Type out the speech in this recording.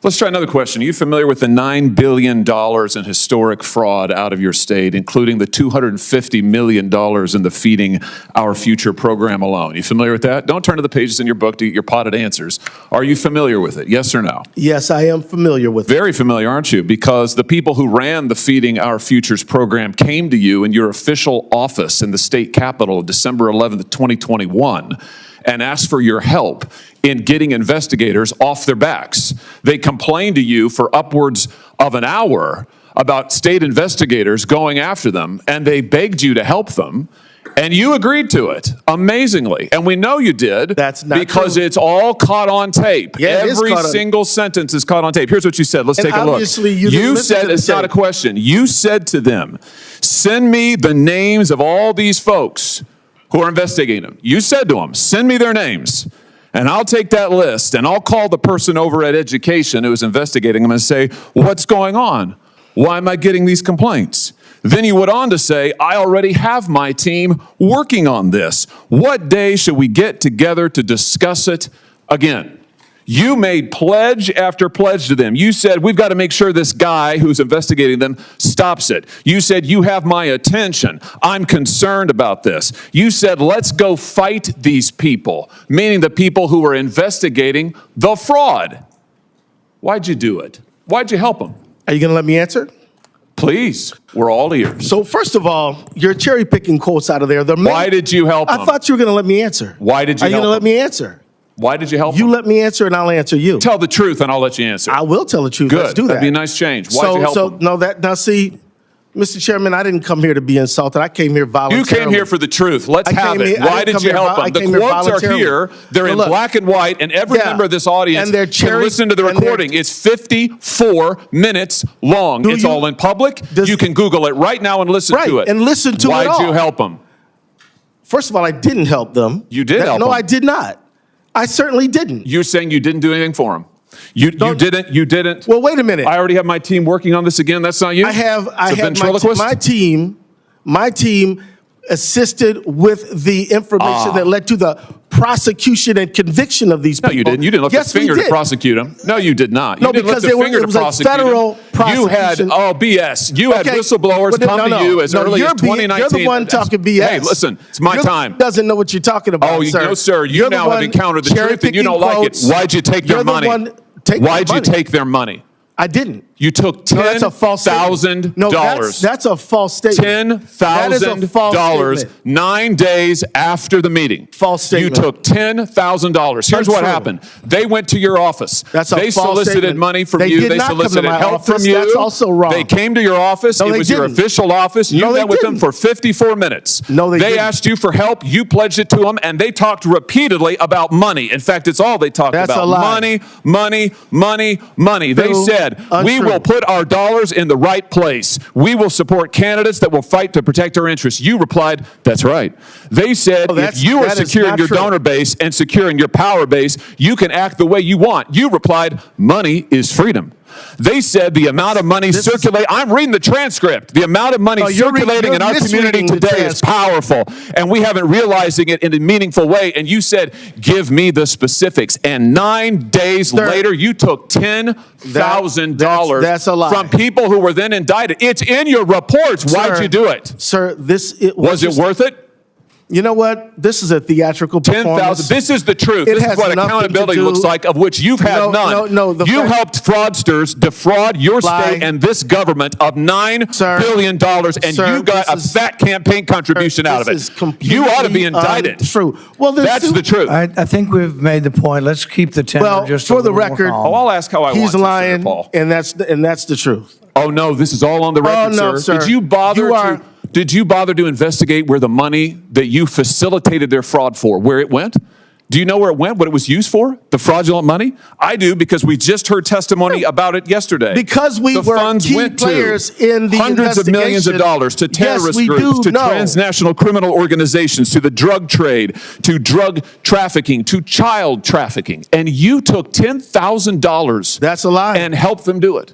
Let's try another question. Are you familiar with the $9 billion in historic fraud out of your state, including the $250 million in the Feeding Our Future program alone? You familiar with that? Don't turn to the pages in your book to get your potted answers. Are you familiar with it? Yes or no? Yes, I am familiar with it. Very familiar, aren't you? Because the people who ran the Feeding Our Futures program came to you in your official office in the state capitol December 11th, 2021, and asked for your help in getting investigators off their backs. They complained to you for upwards of an hour about state investigators going after them, and they begged you to help them, and you agreed to it, amazingly. And we know you did. That's not because true. It's all caught on tape. Yeah, Every single sentence is caught on tape. Here's what you said. Let's take a look. Obviously, you said, it's not a question. You said to them, send me the names of all these folks who are investigating them. You said to them, send me their names. And I'll take that list, and I'll call the person over at Education who was investigating them and say, what's going on? Why am I getting these complaints? Then you went on to say, I already have my team working on this. What day should we get together to discuss it again? You made pledge after pledge to them. You said, we've got to make sure this guy who's investigating them stops it. You said, you have my attention. I'm concerned about this. You said, let's go fight these people, meaning the people who are investigating the fraud. Why'd you do it? Why'd you help them? Are you going to let me answer? Please, we're all ears. So first of all, you're cherry picking quotes out of there. Why did you help them? I thought you were going to let me answer. Why did you help them? Are you going to let me answer? Why did you help You them? let me answer, and I'll answer you. Tell the truth, and I'll let you answer. I will tell the truth. Good. Let's do that. That'd be a nice change. Why'd you help them? Now see, Mr. Chairman, I didn't come here to be insulted. I came here voluntarily. You came here for the truth. Let's have it. Why did you help them? The quotes are here. They're in black and white, and every member of this audience can listen to the recording. It's 54 minutes long. It's all in public. You can Google it right now and listen to it. And listen to it all. Why'd you help them? First of all, I didn't help them. You did help them. No, I did not. I certainly didn't. You're saying you didn't do anything for them. You didn't. Well, wait a minute. I already have my team working on this again. That's not you? I have my team assisted with the information that led to the prosecution and conviction of these people. No, you didn't. You didn't lift a finger to prosecute them. No, you did not. No, because it was a federal prosecution. You had, BS. You had whistleblowers come to you as early as 2019. You're the one talking BS. Hey, listen, it's my time. Doesn't know what you're talking about, sir. No, sir. You now have encountered the truth and you don't like it. Why'd you take their money? Why'd you take their money? I didn't. You took $10,000. No, that's a false statement. $10,000 9 days after the meeting. False statement. You took $10,000. Here's what happened. They went to your office. They solicited money from you. They solicited help from you. That's also wrong. They came to your office. It was your official office. You met with them for 54 minutes. No, they didn't. They asked you for help. You pledged it to them, and they talked repeatedly about money. In fact, it's all they talked about. That's a lie. Money, money, money, money. They said, we will put our dollars in the right place. We will support candidates that will fight to protect our interests. You replied, that's right. They said, if you are securing your donor base and securing your power base, you can act the way you want. You replied, money is freedom. They said the amount of money circulating, I'm reading the transcript, the amount of money circulating in our community today is powerful, and we haven't realizing it in a meaningful way. And you said, give me the specifics. And 9 days later, you took $10,000 from people who were then indicted. It's in your reports. Why'd you do it? Sir, was it worth it? You know what? This is a theatrical performance. This is the truth. This is what accountability looks like, of which you've had none. You helped fraudsters defraud your state and this government of $9 billion, and you got a fat campaign contribution out of it. You ought to be indicted. True. Well, that's the truth. I think we've made the point. Let's keep the tenor just for the record. I'll ask how I want to. He's lying, and that's the truth. Oh no, this is all on the record, sir. Did you bother Did you bother to investigate where the money that you facilitated their fraud for, where it went? Do you know where it went, what it was used for, the fraudulent money? I do, because we just heard testimony about it yesterday. Because we were key players in the hundreds of millions of dollars to terrorist groups, to transnational criminal organizations, to the drug trade, to drug trafficking, to child trafficking. And you took $10,000 and helped them do it.